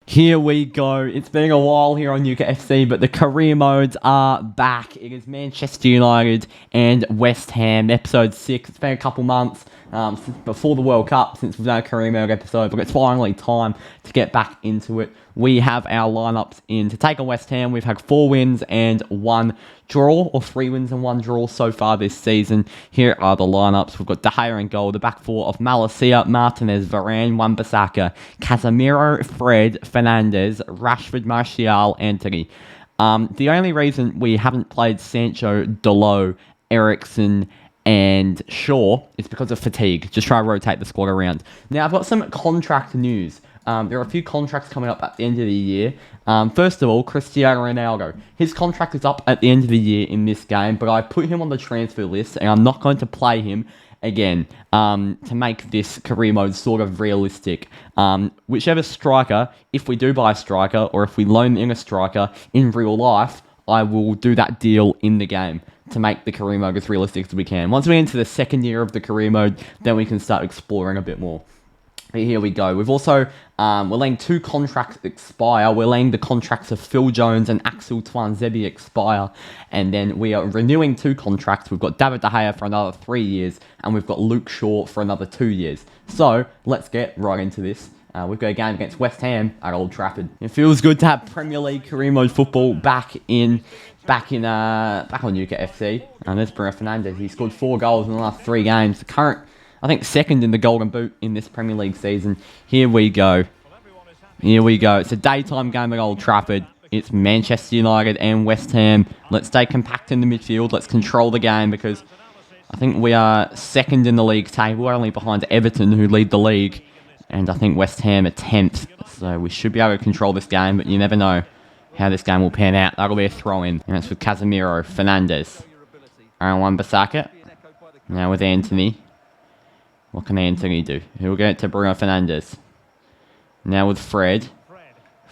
Here we go. It's been a while here on UCATT FC, but the career modes are back. It is Manchester United and West Ham, episode 6. It's been a couple months since before the World Cup since we've done a career mode episode, but it's finally time to get back into it. We have our lineups in to take on West Ham. We've had 4 wins and 1 draw, or 3 wins and 1 draw so far this season. Here are the lineups. We've got De Gea in goal, the back 4 of Maguire, Martinez, Varane, Wan-Bissaka, Casemiro, Fred, Fernandes, Rashford, Martial, Anthony. The only reason we haven't played Sancho, Dalot, Eriksen, and Shaw is because of fatigue. Just try to rotate the squad around. Now, I've got some contract news. There are a few contracts coming up at the end of the year. First of all, Cristiano Ronaldo. His contract is up at the end of the year in this game, but I put him on the transfer list, and I'm not going to play him again to make this career mode sort of realistic. Whichever striker, if we do buy a striker, or if we loan in a striker in real life, I will do that deal in the game to make the career mode as realistic as we can. Once we enter the second year of the career mode, then we can start exploring a bit more. Here we go. We've also, we're letting 2 contracts expire. We're letting the contracts of Phil Jones and Axel Tuanzebe expire. And then we are renewing 2 contracts. We've got David De Gea for another 3 years. And we've got Luke Shaw for another 2 years. So, let's get right into this. We've got a game against West Ham at Old Trafford. It feels good to have Premier League career mode football back on UCATT FC. And there's Bruno Fernandes. He scored 4 goals in the last 3 games. The current, I think, second in the Golden Boot in this Premier League season. Here we go. Here we go. It's a daytime game at Old Trafford. It's Manchester United and West Ham. Let's stay compact in the midfield. Let's control the game because I think we are second in the league table. We're only behind Everton, who lead the league. And I think West Ham are 10th. So we should be able to control this game, but you never know how this game will pan out. That'll be a throw-in. And it's with Casemiro, Fernandes, and Wan-Bissaka. Now with Anthony. What can Anthony do? He'll get it to Bruno Fernandes. Now with Fred.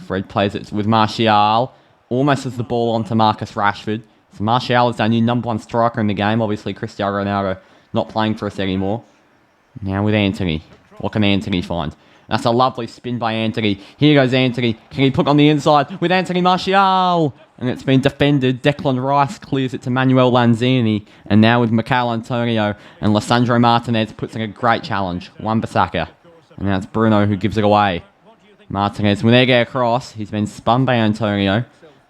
Fred plays it with Martial. Almost has the ball onto Marcus Rashford. So Martial is our new number 1 striker in the game. Obviously, Cristiano Ronaldo not playing for us anymore. Now with Anthony. What can Anthony find? That's a lovely spin by Anthony. Here goes Anthony. Can he put on the inside with Anthony Martial? And it's been defended. Declan Rice clears it to Manuel Lanzini. And now with Michail Antonio and Lisandro Martinez puts in a great challenge. Wan-Bissaka. And now it's Bruno who gives it away. Martinez, when they get across, he's been spun by Antonio.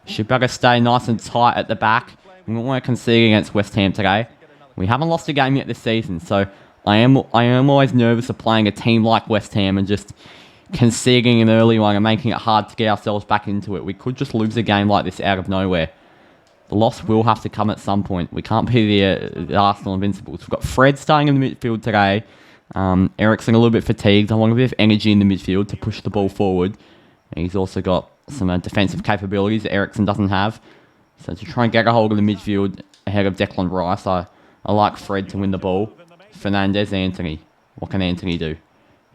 Should be able to stay nice and tight at the back. We won't want to concede against West Ham today. We haven't lost a game yet this season, so I am always nervous of playing a team like West Ham and just conceding an early one and making it hard to get ourselves back into it. We could just lose a game like this out of nowhere. The loss will have to come at some point. We can't be the Arsenal Invincibles. We've got Fred starting in the midfield today. Eriksen a little bit fatigued. I want a bit of energy in the midfield to push the ball forward. And he's also got some defensive capabilities that Eriksen doesn't have. So to try and get a hold of the midfield ahead of Declan Rice, I like Fred to win the ball. Fernandes, Anthony. What can Anthony do?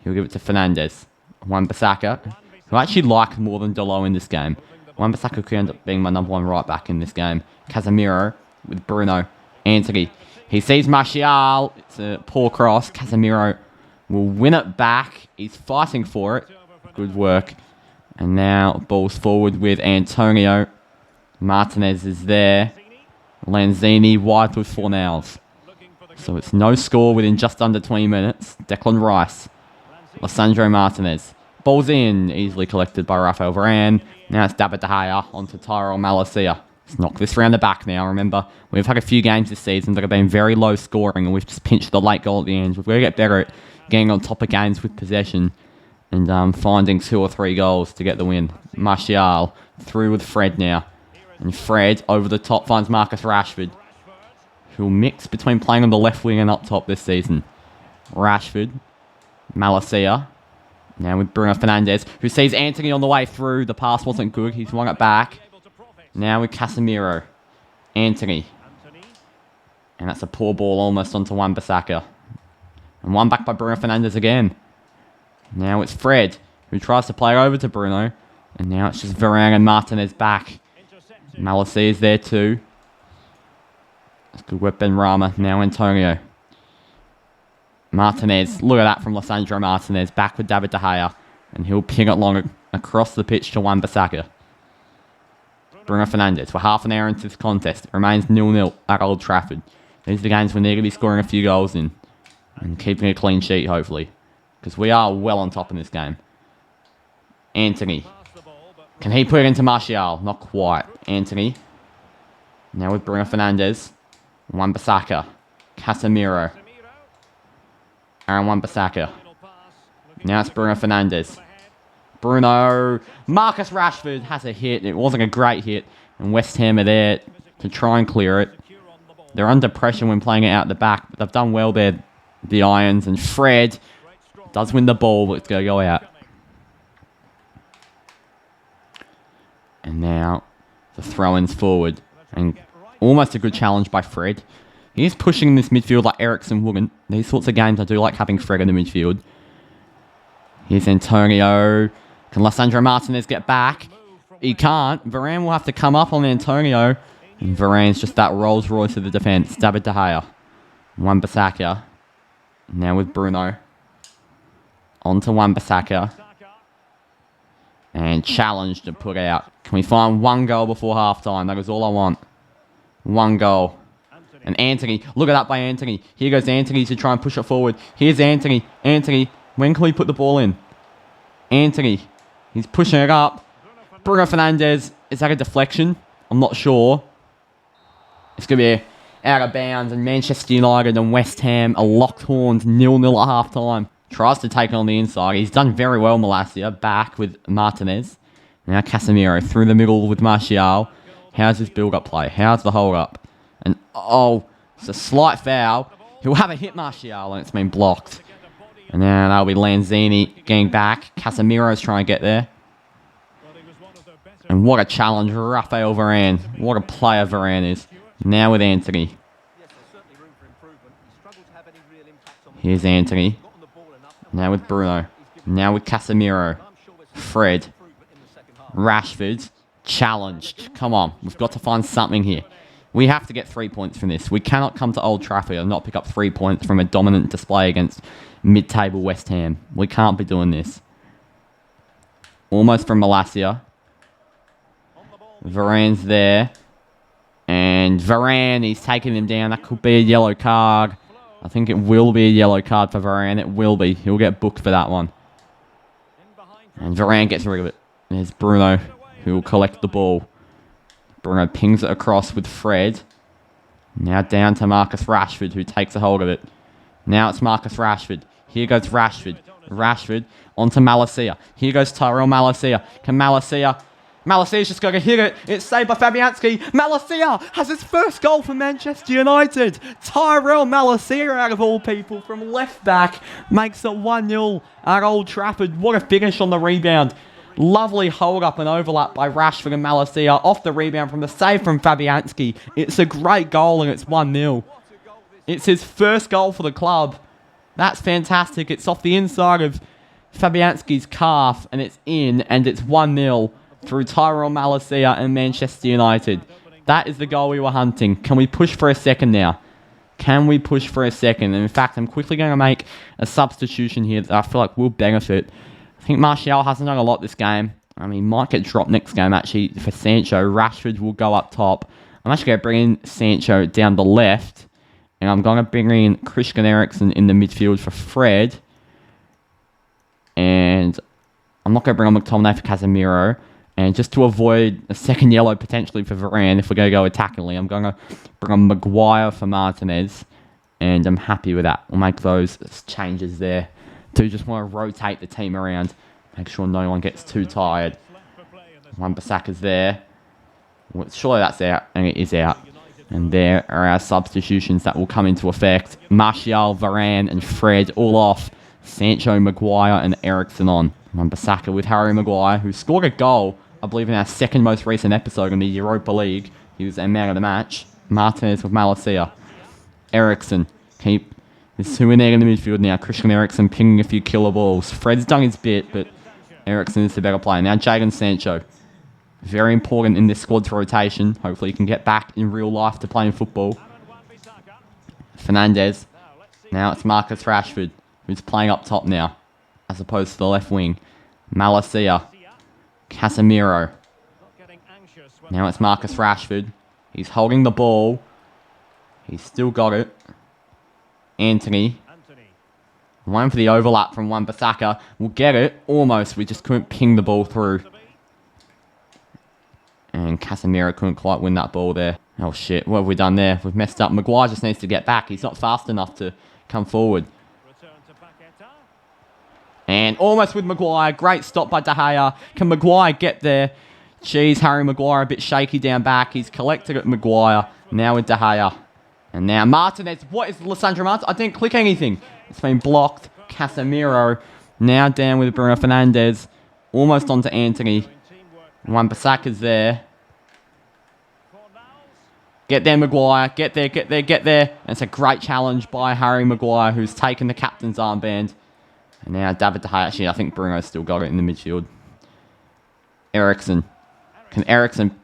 He'll give it to Fernandes. Wan-Bissaka, who I actually like more than Dalot in this game. Wan-Bissaka could end up being my number 1 right back in this game. Casemiro with Bruno. Anthony. He sees Martial. It's a poor cross. Casemiro will win it back. He's fighting for it. Good work. And now ball's forward with Antonio. Martinez is there. Lanzini wide with Fornals. So it's no score within just under 20 minutes. Declan Rice. Lisandro Martinez. Ball's in. Easily collected by Rafael Varane. Now it's David De Gea onto Tyrell Malacia. Let's knock this round the back now. Remember, we've had a few games this season that have been very low scoring and we've just pinched the late goal at the end. We've got to get better at getting on top of games with possession and finding 2 or 3 goals to get the win. Martial through with Fred now. And Fred over the top finds Marcus Rashford, who'll mix between playing on the left wing and up top this season. Rashford. Malacia. Now with Bruno Fernandes, who sees Anthony on the way through. The pass wasn't good. He's won it back. Now with Casemiro. Anthony. And that's a poor ball almost onto Wan-Bissaka. And one back by Bruno Fernandes again. Now it's Fred, who tries to play over to Bruno. And now it's just Varane and Martinez back. Malacia is there too. That's good work, Benrahma. Now Antonio. Martinez. Look at that from Lisandro Martinez. Back with David De Gea. And he'll ping it long across the pitch to Wan-Bissaka. Bruno Fernandes. We're half an hour into this contest. It remains 0-0 at Old Trafford. These are the games we need to be scoring a few goals in. And keeping a clean sheet, hopefully. Because we are well on top in this game. Anthony. Can he put it into Martial? Not quite. Anthony. Now with Bruno Fernandes. Wan-Bissaka. Casemiro. Aaron Wan-Bissaka. Now it's Bruno Fernandes. Bruno. Marcus Rashford has a hit. It wasn't a great hit. And West Ham are there to try and clear it. They're under pressure when playing it out the back. But they've done well there, the Irons. And Fred does win the ball, but it's going to go out. And now the throw-ins forward. And almost a good challenge by Fred. He's pushing this midfield like Eriksen wouldn't. These sorts of games, I do like having Fred in the midfield. Here's Antonio. Can Lissandro Martinez get back? He can't. Varane will have to come up on Antonio. And Varane's just that Rolls Royce of the defence. David De Gea. Wan-Bissaka. Now with Bruno. On to Wan-Bissaka. And challenge to put out. Can we find one goal before half-time? That is all I want. One goal. And Anthony. Look at that by Anthony. Here goes Anthony to try and push it forward. Here's Anthony. Anthony. When can we put the ball in? Anthony. He's pushing it up. Bruno Fernandes. Is that a deflection? I'm not sure. It's going to be out of bounds. And Manchester United and West Ham are locked horns 0-0 at half-time. Tries to take it on the inside. He's done very well, Malacia. Back with Martinez. Now Casemiro through the middle with Martial. How's this build-up play? How's the hold-up? And, oh, it's a slight foul. He'll have a hit Martial, and it's been blocked. And now that'll be Lanzini getting back. Casemiro's trying to get there. And what a challenge, Rafael Varane. What a player Varane is. Now with Anthony. Here's Anthony. Now with Bruno. Now with Casemiro. Fred. Rashford. Challenged. Come on. We've got to find something here. We have to get 3 points from this. We cannot come to Old Trafford and not pick up 3 points from a dominant display against mid-table West Ham. We can't be doing this. Almost from Malacia. Varane's there. And Varane, he's taking him down. That could be a yellow card. I think it will be a yellow card for Varane. It will be. He'll get booked for that one. And Varane gets rid of it. There's Bruno, who will collect the ball. Bruno pings it across with Fred. Now down to Marcus Rashford, who takes a hold of it. Now it's Marcus Rashford. Here goes Rashford. Rashford onto Malacia. Here goes Tyrell Malacia. Can Malacia's just going to hit it. It's saved by Fabianski. Malacia has his first goal for Manchester United. Tyrell Malacia, out of all people, from left back, makes it 1-0 at Old Trafford. What a finish on the rebound. Lovely hold-up and overlap by Rashford and Malacia off the rebound from the save from Fabianski. It's a great goal and it's 1-0. It's his first goal for the club. That's fantastic. It's off the inside of Fabianski's calf and it's in and it's 1-0 through Tyrell Malacia and Manchester United. That is the goal we were hunting. Can we push for a second now? Can we push for a second? And in fact, I'm quickly going to make a substitution here that I feel like will benefit. I think Martial hasn't done a lot this game. I mean, he might get dropped next game, actually, for Sancho. Rashford will go up top. I'm actually going to bring in Sancho down the left. And I'm going to bring in Christian Eriksen in the midfield for Fred. And I'm not going to bring on McTominay for Casemiro. And just to avoid a second yellow potentially for Varane, if we're going to go attackingly, I'm going to bring on Maguire for Martinez. And I'm happy with that. We'll make those changes there. To just want to rotate the team around. Make sure no one gets too tired. Wan-Bissaka's there. Well, surely that's out. And it is out. And there are our substitutions that will come into effect. Martial, Varane and Fred all off. Sancho, Maguire and Eriksen on. Wan-Bissaka with Harry Maguire, who scored a goal, I believe, in our second most recent episode in the Europa League. He was a man of the match. Martinez with Malacia. Eriksen. There's two in there in the midfield now. Christian Eriksen pinging a few killer balls. Fred's done his bit, but Eriksen is the better player. Now Jadon Sancho. Very important in this squad's rotation. Hopefully he can get back in real life to playing football. Fernandes. Now it's Marcus Rashford, who's playing up top now, as opposed to the left wing. Malacia. Casemiro. Now it's Marcus Rashford. He's holding the ball. He's still got it. Anthony. Waiting for the overlap from Wan-Bissaka. We'll get it. Almost. We just couldn't ping the ball through. And Casemiro couldn't quite win that ball there. Oh shit, what have we done there? We've messed up. Maguire just needs to get back. He's not fast enough to come forward. And almost with Maguire. Great stop by De Gea. Can Maguire get there? Jeez, Harry Maguire a bit shaky down back. He's collected at Maguire. Now with De Gea. And now Martinez. What is Lissandro Martinez? I didn't click anything. It's been blocked. Casemiro. Now down with Bruno Fernandes. Almost onto Anthony. Wan-Bissaka's there. Get there, Maguire. Get there, get there, get there. And it's a great challenge by Harry Maguire, who's taken the captain's armband. And now David De Gea. Actually, I think Bruno's still got it in the midfield. Eriksen. Can Eriksen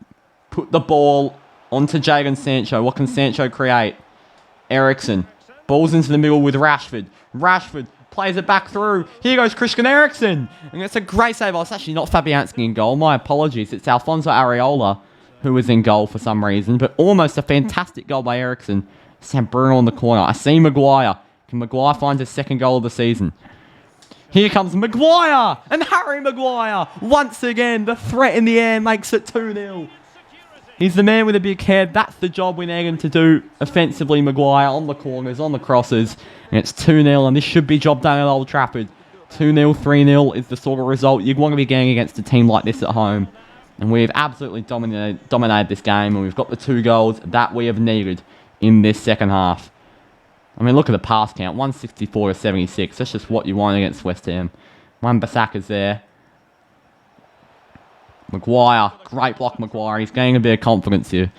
put the ball onto Jadon Sancho? What can Sancho create? Eriksen. Ball's into the middle with Rashford. Rashford plays it back through. Here goes Christian Eriksen. And it's a great save. Oh, it's actually not Fabianski in goal. My apologies. It's Alfonso Areola who was in goal for some reason. But almost a fantastic goal by Eriksen. Sam Bruno on the corner. I see Maguire. Can Maguire find his second goal of the season? Here comes Maguire. And Harry Maguire. Once again, the threat in the air makes it 2-0. He's the man with a big head. That's the job we need him to do offensively, Maguire, on the corners, on the crosses. And it's 2-0, and this should be job done at Old Trafford. 2-0, 3-0 is the sort of result you'd want to be getting against a team like this at home. And we've absolutely dominated this game, and we've got the 2 goals that we have needed in this second half. I mean, look at the pass count, 164 to 76. That's just what you want against West Ham. Wan-Bissaka's there. Maguire, great block Maguire. He's gaining a bit of confidence here.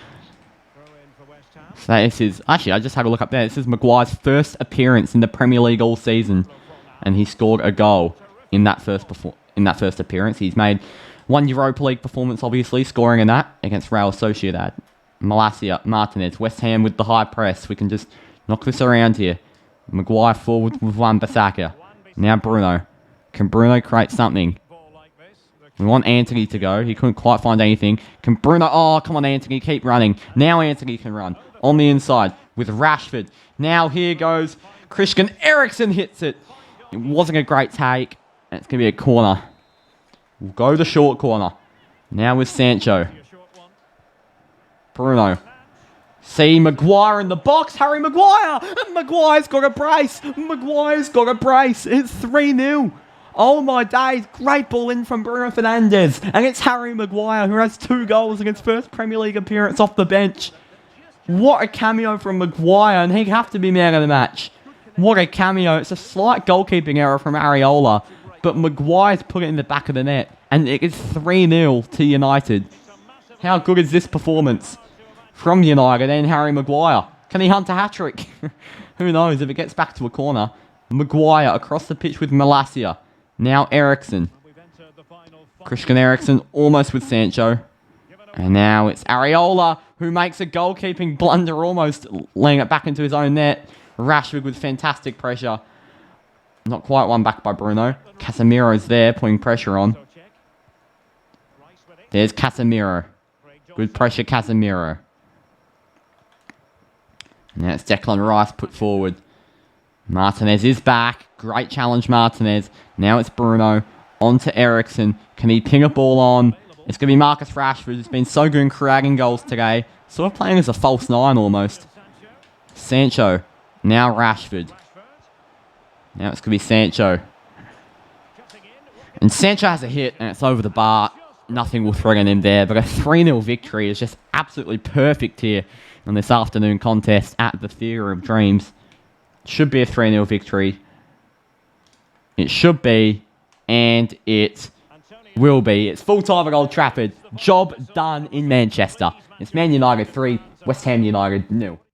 So this is, actually I just had a look up there. This is Maguire's first appearance in the Premier League all season. And he scored a goal in that first appearance. He's made 1 Europa League performance, obviously, scoring in that against Real Sociedad. Malacia, Martinez, West Ham with the high press. We can just knock this around here. Maguire forward with Wan-Bissaka. Now Bruno. Can Bruno create something? We want Anthony to go. He couldn't quite find anything. Can Bruno... Oh, come on, Anthony. Keep running. Now Anthony can run. On the inside with Rashford. Now here goes Christian Eriksen hits it. It wasn't a great take. And it's going to be a corner. We'll go the short corner. Now with Sancho. Bruno. See Maguire in the box. Harry Maguire. And Maguire's got a brace. Maguire's got a brace. It's 3-0. Oh my days, great ball in from Bruno Fernandes. And it's Harry Maguire who has 2 goals in his first Premier League appearance off the bench. What a cameo from Maguire, and he'd have to be man of the match. What a cameo. It's a slight goalkeeping error from Areola, but Maguire's put it in the back of the net. And it is 3-0 to United. How good is this performance from United and Harry Maguire? Can he hunt a hat-trick? Who knows if it gets back to a corner. Maguire across the pitch with Malacia. Now Eriksen. Christian Eriksen almost with Sancho. And now it's Areola who makes a goalkeeping blunder, almost laying it back into his own net. Rashford with fantastic pressure. Not quite won back by Bruno. Casemiro's there putting pressure on. There's Casemiro. Good pressure, Casemiro. Now it's Declan Rice put forward. Martinez is back. Great challenge, Martinez. Now it's Bruno. On to Eriksen. Can he ping a ball on? It's going to be Marcus Rashford. He's been so good in creating goals today. Sort of playing as a false 9 almost. Sancho. Now Rashford. Now it's going to be Sancho. And Sancho has a hit and it's over the bar. Nothing will threaten him there. But a 3-0 victory is just absolutely perfect here on this afternoon contest at the Theatre of Dreams. Should be a 3-0 victory. It should be. And it will be. It's full time at Old Trafford. Job done in Manchester. It's Man United 3, West Ham United 0.